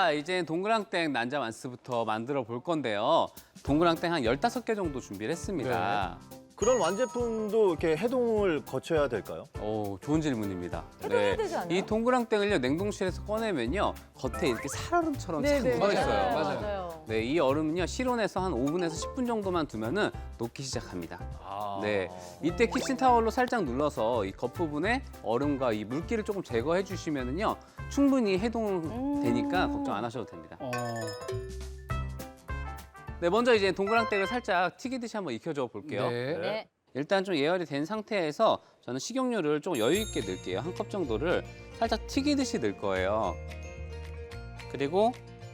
자, 이제 동그랑땡 난자완스부터 만들어 볼 건데요. 동그랑땡 한 15개 정도 준비를 했습니다. 그런 완제품도 이렇게 해동을 거쳐야 될까요? 오, 좋은 질문입니다. 해동해야 되지 않아요? 이 동그랑땡을요, 냉동실에서 꺼내면요, 겉에 이렇게 살얼음처럼 쫙 네네. 묻어 있어요. 맞아요. 네, 이 얼음은요, 실온에서 한 5분에서 10분 정도만 두면은 녹기 시작합니다. 네, 이때 키친타월로 살짝 눌러서 이 겉부분에 얼음과 이 물기를 조금 제거해 주시면은요, 충분히 해동되니까 걱정 안 하셔도 됩니다. 네, 먼저 이제 동그랑땡을 살짝 튀기듯이 한번 익혀줘 볼게요. 네. 일단 좀 예열이 된 상태에서 저는 식용유를 좀 여유 있게 넣을게요. 한 컵 정도를 살짝 튀기듯이 넣을 거예요. 그리고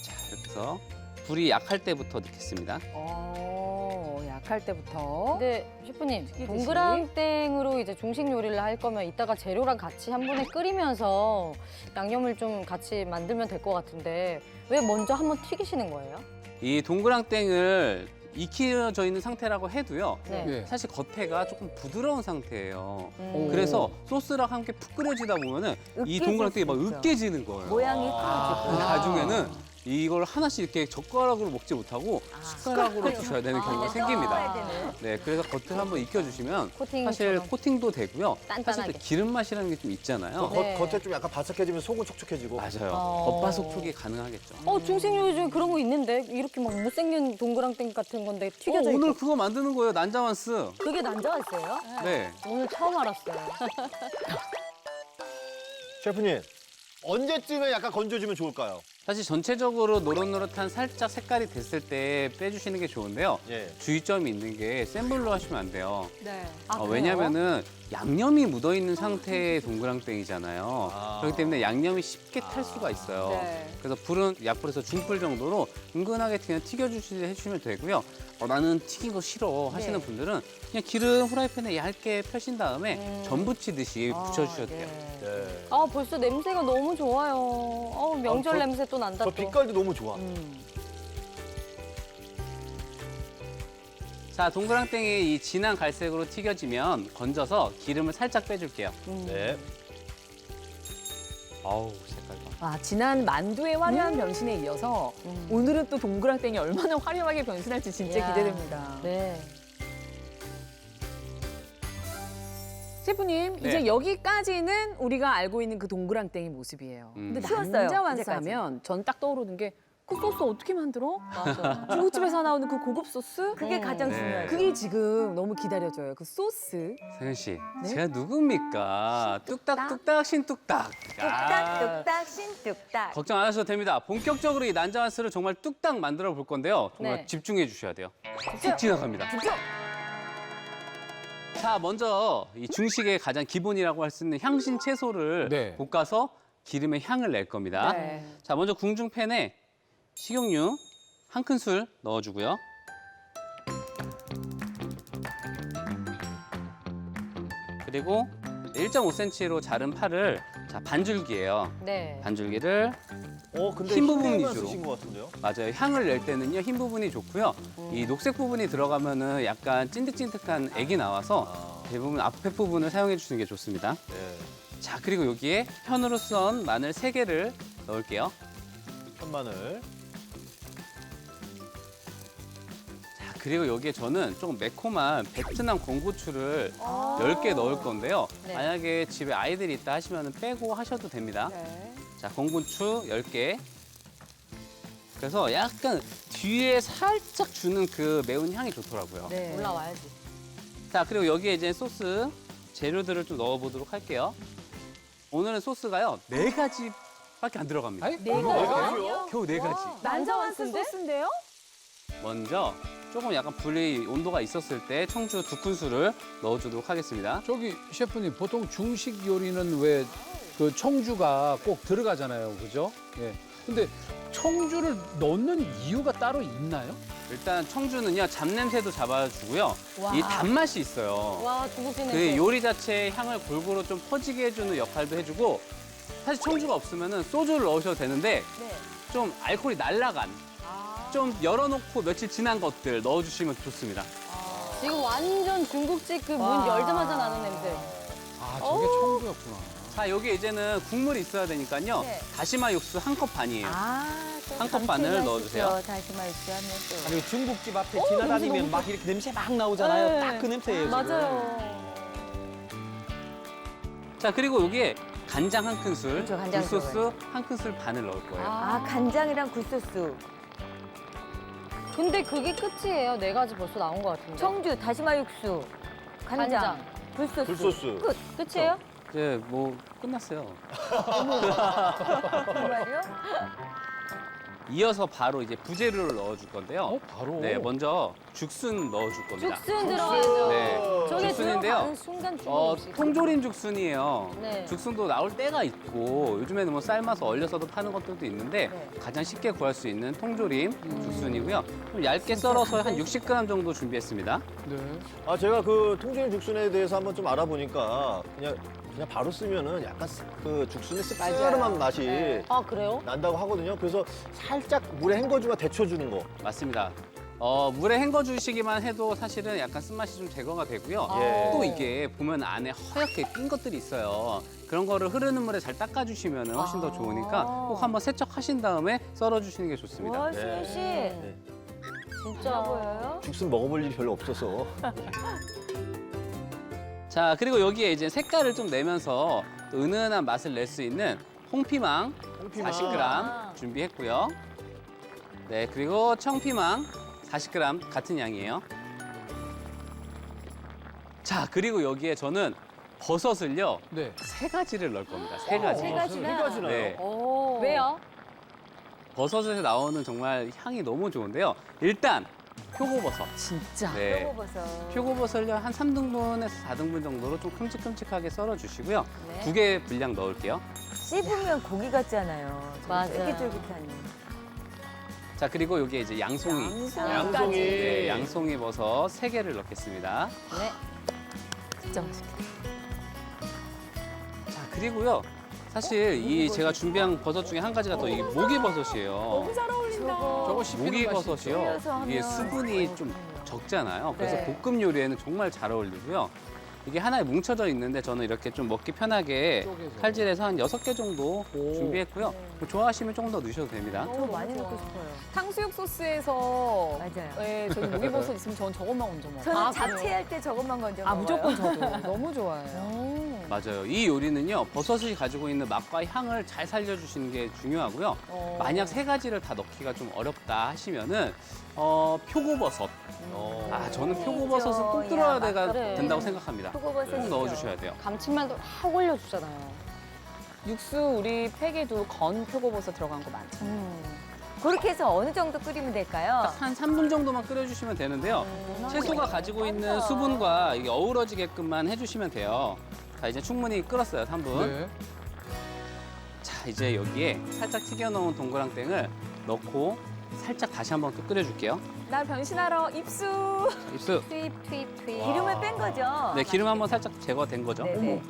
자, 이렇게 해서 불이 약할 때부터 넣겠습니다. 약할 때부터. 근데 셰프님, 튀기듯이. 동그랑땡으로 이제 중식 요리를 할 거면 이따가 재료랑 같이 한 번에 끓이면서 양념을 좀 같이 만들면 될 것 같은데 왜 먼저 한번 튀기시는 거예요? 이 동그랑땡을 익혀져 있는 상태라고 해도요. 네. 사실 겉에가 조금 부드러운 상태예요. 음. 그래서 소스랑 함께 푹 끓여지다 보면은 이 으깨질 동그랑땡이 막 수 있죠. 으깨지는 거예요. 모양이 근데 나중에는 이걸 하나씩 이렇게 젓가락으로 먹지 못하고 숟가락으로 드셔야 되는 경우가 생깁니다. 네, 그래서 겉을 한번 익혀주시면 코팅처럼. 사실 코팅도 되고요. 사실 단단하게. 또 기름 맛이라는 게 좀 있잖아요. 네. 겉에 좀 약간 바삭해지면 속은 촉촉해지고. 맞아요. 어. 겉바속촉이 가능하겠죠. 중식 요리 중에 그런 거 있는데 이렇게 막 못생긴 동그랑땡 같은 건데 튀겨져 있고 오늘 그거 만드는 거예요, 난자완스. 그게 난자왔어요? 네. 오늘 처음 알았어요. 셰프님, 언제쯤에 약간 건져주면 좋을까요? 사실 전체적으로 노릇노릇한 살짝 색깔이 됐을 때 빼주시는 게 좋은데요. 예. 주의점이 있는 게 센 불로 하시면 안 돼요. 네. 왜냐면은 양념이 묻어있는 상태의 동그랑땡이잖아요. 그렇기 때문에 양념이 쉽게 탈 수가 있어요. 네. 그래서 불은 약불에서 중불 정도로 은근하게 그냥 해주시면 되고요. 나는 튀긴 거 싫어 하시는 네. 분들은 그냥 기름 후라이팬에 얇게 펴신 다음에 전 부치듯이 부쳐주셔도 돼요. 네. 벌써 냄새가 너무 좋아요. 명절 냄새 또 난다 저 또. 빛깔도 너무 좋아. 자, 동그랑땡이 이 진한 갈색으로 튀겨지면 건져서 기름을 살짝 빼줄게요. 네. 아우, 색깔 봐. 지난 만두의 화려한 변신에 이어서 오늘은 또 동그랑땡이 얼마나 화려하게 변신할지 진짜 이야. 기대됩니다. 네. 셰프님, 네. 이제 여기까지는 우리가 알고 있는 그 동그랑땡의 모습이에요. 근데 쉬웠어요, 난자완스 하면 전 딱 떠오르는 게 그 소스 어떻게 만들어? 맞아. 중국집에서 나오는 그 고급 소스? 그게 가장 네. 중요해요. 그게 지금 너무 기다려져요. 그 소스. 세현 씨, 네? 제가 누굽니까? 뚝딱뚝딱 신뚝딱. 뚝딱 신뚝딱. 걱정 안 하셔도 됩니다. 본격적으로 이 난자완스를 정말 뚝딱 만들어 볼 건데요. 정말 네. 집중해 주셔야 돼요. 툭 지나갑니다. 자, 먼저 이 중식의 가장 기본이라고 할 수 있는 향신 채소를 네. 볶아서 기름에 향을 낼 겁니다. 네. 자, 먼저 궁중팬에 식용유 한 큰술 넣어주고요. 그리고 1.5cm로 자른 파를 자, 반줄기예요. 네. 반줄기를 근데 흰 부분 흰색만 위주로. 쓰신 것 같은데요? 맞아요. 향을 낼 때는요, 흰 부분이 좋고요. 이 녹색 부분이 들어가면은 약간 찐득찐득한 액이 나와서 대부분 앞에 부분을 사용해 주시는 게 좋습니다. 네. 자, 그리고 여기에 현으로 썬 마늘 3개를 넣을게요. 한마늘. 자, 그리고 여기에 저는 조금 매콤한 베트남 건고추를 10개 넣을 건데요. 네. 만약에 집에 아이들이 있다 하시면 빼고 하셔도 됩니다. 네. 자, 건고추 10개. 그래서 약간 뒤에 살짝 주는 그 매운 향이 좋더라고요. 네. 올라와야지. 자, 그리고 여기에 이제 소스 재료들을 좀 넣어보도록 할게요. 오늘은 소스가요, 4가지밖에 안 들어갑니다. 아이? 네 가지. 겨우 4가지. 난자완스 소스인데요? 먼저 조금 약간 불이 온도가 있었을 때 청주 2큰술을 넣어주도록 하겠습니다. 저기 셰프님 보통 중식 요리는 왜 그 청주가 꼭 들어가잖아요, 그죠? 예. 근데 청주를 넣는 이유가 따로 있나요? 일단 청주는요, 잡냄새도 잡아주고요. 와. 이 단맛이 있어요. 와, 중국집 그 냄새. 요리 자체의 향을 골고루 좀 퍼지게 해주는 역할도 해주고, 사실 청주가 없으면 소주를 넣으셔도 되는데 네. 좀 알코올이 날라간, 좀 열어놓고 며칠 지난 것들 넣어주시면 좋습니다. 지금 완전 중국집 그 문 와. 열자마자 나는 냄새. 아, 저게 청주였구나. 자, 여기 이제는 국물이 있어야 되니까요. 네. 다시마 육수 1컵 반이에요. 한 컵 반을 넣어주세요. 다시마 육수 하면 또. 아니 중국집 앞에 지나다니면 막 이렇게 냄새 막 나오잖아요. 네. 딱 그 냄새예요. 지금. 맞아요. 자, 그리고 여기에 간장 한 큰술, 그렇죠, 간장 굴소스 한 큰술 반을 넣을 거예요. 아, 간장이랑 굴소스. 근데 그게 끝이에요. 네 가지 벌써 나온 것 같은데. 청주, 다시마 육수, 간장, 간장. 굴소스. 굴소스. 끝. 끝이에요? 이제 뭐 끝났어요. 정말요? 이어서 바로 이제 부재료를 넣어줄 건데요. 바로. 네, 먼저 죽순 넣어줄 겁니다. 죽순 들어가죠. 네, 저게 죽순인데요. 들어가는 순간 중국 음식. 통조림 죽순이에요. 네. 죽순도 나올 때가 있고 요즘에는 뭐 삶아서 얼려서도 파는 것들도 있는데 네. 가장 쉽게 구할 수 있는 통조림 죽순이고요. 좀 얇게 썰어서 한 60g 정도 준비했습니다. 네. 아, 제가 그 통조림 죽순에 대해서 한번 좀 알아보니까 그냥 바로 쓰면은 약간 그 죽순의 씁쓸한 맛이 아 그래요? 난다고 하거든요. 그래서 살짝 물에 헹궈주면 데쳐주는 거. 맞습니다. 물에 헹궈 주시기만 해도 사실은 약간 쓴맛이 좀 제거가 되고요. 예. 또 이게 보면 안에 허옇게 낀 것들이 있어요. 그런 거를 흐르는 물에 잘 닦아주시면 훨씬 더 좋으니까 꼭 한번 세척하신 다음에 썰어주시는 게 좋습니다. 와, 수현 씨. 네. 진짜 보여요? 죽순 먹어볼 일이 별로 없어서. 자, 그리고 여기에 이제 색깔을 좀 내면서 또 은은한 맛을 낼 수 있는 홍피망 40g 준비했고요. 네, 그리고 청피망 40g 같은 양이에요. 자, 그리고 여기에 저는 버섯을요, 네. 3가지를 넣을 겁니다. 3가지. 세 가지나. 네, 오. 왜요? 버섯에서 나오는 정말 향이 너무 좋은데요. 일단 표고버섯. 진짜. 네. 먹어버섯. 표고버섯을 한 3등분에서 4등분 정도로 좀 큼직큼직하게 썰어주시고요. 네. 2개 분량 넣을게요. 씹으면 고기 같잖아요. 맞아요. 쫄깃쫄깃한. 자, 그리고 여기에 이제 양송이. 양송이. 네, 양송이 버섯 3개를 넣겠습니다. 네. 진짜 맛있겠다. 자, 그리고요. 사실 이 제가 준비한 버섯 중에 한 가지가 더 이게 모기버섯이에요. 너무 잘 어울린다. 저거 씹히는 모기버섯이요. 끓여서 하면 이게 수분이 좀 적잖아요. 그래서 네. 볶음 요리에는 정말 잘 어울리고요. 이게 하나에 뭉쳐져 있는데 저는 이렇게 좀 먹기 편하게 쪼개서. 칼질해서 한 6개 정도 오. 준비했고요. 뭐 좋아하시면 조금 더 넣으셔도 됩니다. 더 많이 넣고 싶어요. 탕수육 소스에서 맞아요. 네, 저기 모기버섯 있으면 저는 저것만 얹어 먹어요. 저는 아, 자취할 때 저것만 건져 아, 먹어요. 무조건 저도. 너무 좋아해요. 맞아요. 이 요리는요, 버섯이 가지고 있는 맛과 향을 잘 살려주시는 게 중요하고요. 만약 3가지를 다 넣기가 좀 어렵다 하시면은, 표고버섯. 저는 표고버섯은 꼭 들어야 그래. 된다고 생각합니다. 표고버섯 꼭 넣어주셔야 돼요. 감칠맛도 확 올려주잖아요. 육수 우리 팩에도 건 표고버섯 들어간 거 많죠. 그렇게 해서 어느 정도 끓이면 될까요? 한 3분 정도만 끓여주시면 되는데요. 채소가 가지고 있는 수분과 이게 어우러지게끔만 해주시면 돼요. 자, 이제 충분히 끓었어요, 3분. 네. 자, 이제 여기에 살짝 튀겨놓은 동그랑땡을 넣고 살짝 다시 한번 또 끓여줄게요. 나 변신하러 입수. 입수. 투입 투입 투입. 기름을 뺀 거죠? 네, 기름 한번 살짝 제거된 거죠. 네네.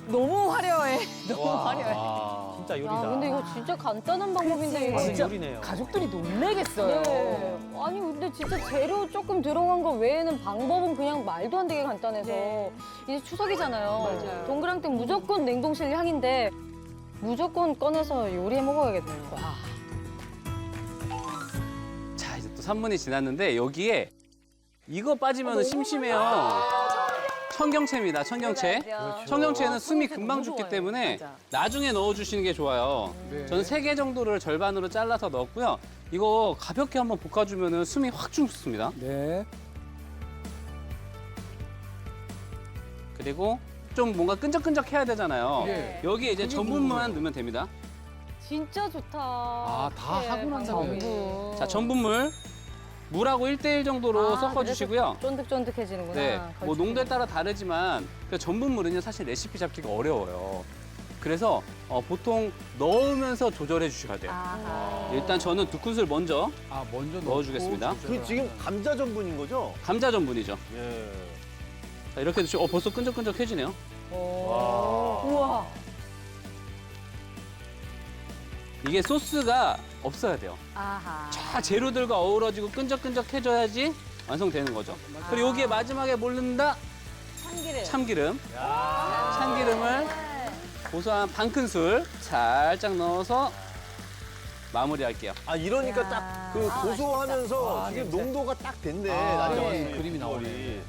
너무 화려해. 너무 화려해. 아, 진짜 요리다. 야, 근데 이거 진짜 간단한 방법인데. 완전 진짜 요리네요. 가족들이 놀래겠어요. 네. 아니 근데 진짜 재료 조금 들어간 거 외에는 방법은 그냥 말도 안 되게 간단해서 이제 추석이잖아요. 맞아요. 동그랑땡 무조건 냉동실 향인데 무조건 꺼내서 요리해 먹어야겠네요. 자, 이제 또 3분이 지났는데 여기에 이거 빠지면 심심해요. 청경채입니다, 청경채. 맞아. 청경채는 숨이 청경채 금방 너무 죽기 좋아해요. 때문에 맞아. 나중에 넣어주시는 게 좋아요. 네. 저는 3개 정도를 절반으로 잘라서 넣었고요. 이거 가볍게 한번 볶아주면 숨이 확 죽습니다. 네. 그리고 좀 뭔가 끈적끈적해야 되잖아요. 네. 여기에 이제 전분만 넣으면 됩니다. 진짜 좋다. 아, 다 하고 난 다음에. 전분. 자, 전분물. 물하고 1대1 정도로 아, 섞어주시고요. 쫀득쫀득해지는구나. 네, 뭐 걸쭉해지는. 농도에 따라 다르지만 그 전분물은요 사실 레시피 잡기가 어려워요. 그래서 보통 넣으면서 조절해 주셔야 돼요. 아하. 일단 저는 2큰술 먼저 아, 먼저 넣어주겠습니다. 그 지금 감자 전분인 거죠? 감자 전분이죠. 예. 자, 이렇게 드시고 벌써 끈적끈적해지네요. 우와. 이게 소스가 없어야 돼요. 아하. 자, 재료들과 어우러지고 끈적끈적해져야지 완성되는 거죠. 그리고 여기에 마지막에 뭘 넣는다? 참기름. 참기름. 참기름을 고소한 반 큰술 살짝 넣어서 마무리할게요. 아 이러니까 야. 딱 그 아, 고소하면서 이게 냄새. 농도가 딱 됐네. 아, 난장어의 네. 그림이 나오네. 비주얼이.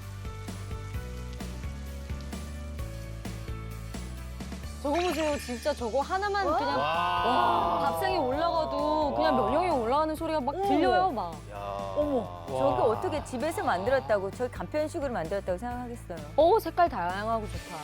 저거 보세요. 진짜 저거 하나만 그냥 와. 밥상에 올라가도 그냥 와. 몇 명이 올라가는 소리가 막 들려요, 막. 야. 어머, 저게 어떻게 집에서 만들었다고, 저희 간편식으로 만들었다고 생각하겠어요. 색깔 다양하고 좋다.